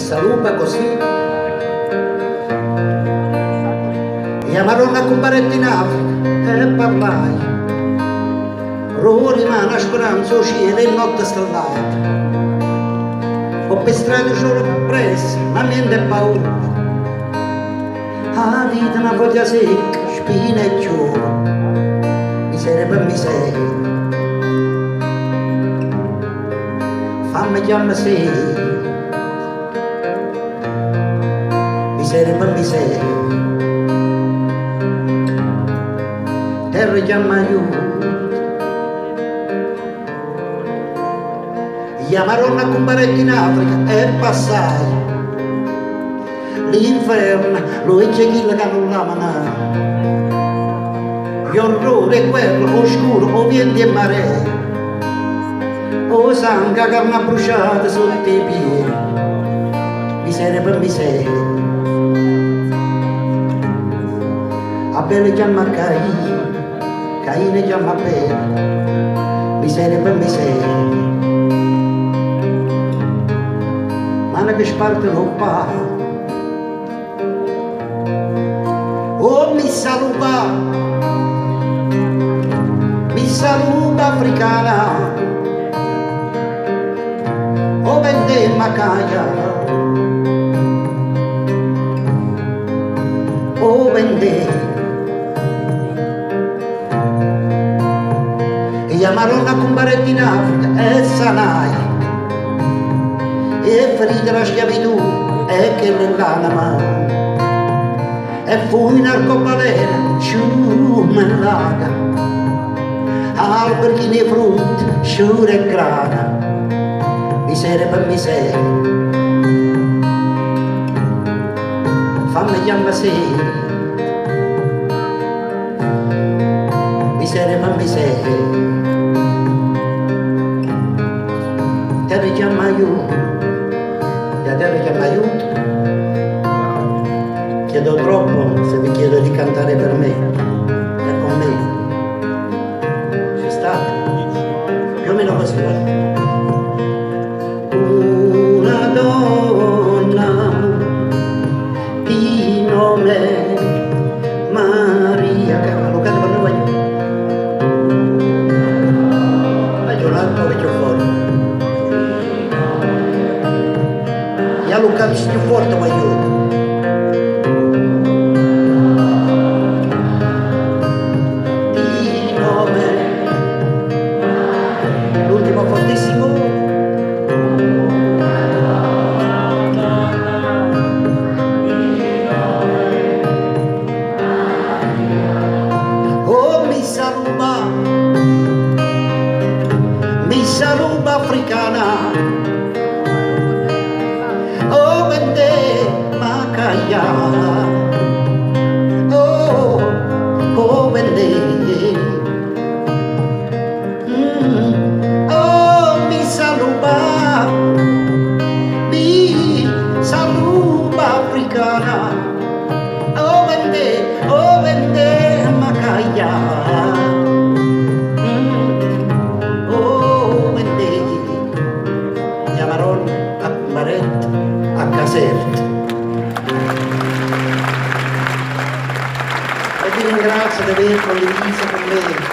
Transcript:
saluta così. Chiamarono a comparetti in Africa e parlai. Rimane a speranza, o cielo e notte stellata. Ho per strada giuro presso, ma niente paura. La vita è una foglia secca, spina e giuro. Miseria per miseria. Fammi chiamare se. Miseria per miseria. Terra chiama aiuto. Chiamarono a comparetti in Africa e passai. L'inferno lo è chi che non la manà. Gli orrori, quello oscuro, o venti e mare. O sangue che mi ha bruciato sotto i piedi. Miseria per miseria. Abele chiama Caino, Caino chiama Abele. Miseria per miseria. Mana che sparte non fa. Oh mi saluta africana. Oh vende macaia. Oh vende. E chiamarono a comparetti in Africa e sanai. E ferita la schiavitù e che l'anima e fu in arcobaleno giù mellaga alberi nei frutti sciure e grana miseria per miseria fammi chiamare se miseria per miseria te ne chiama aiuto. Terra chiama aiuto. Chiedo troppo se vi chiedo di cantare per me e con me. Ci state? Più o meno così. Una donna di nome Maria che lo canto per noi. Voglio un altro vecchio fuori. Я лукавич не форта мою. L'ultimo fortissimo. Oh mi saluba africana. Oh, vende macaia. Oh, vende. Oh, mi saluba africana. Oh, vende macaia. Oh, vende. Chiamarono a Baretto. A Caserta. E vi ringrazio di aver condiviso con me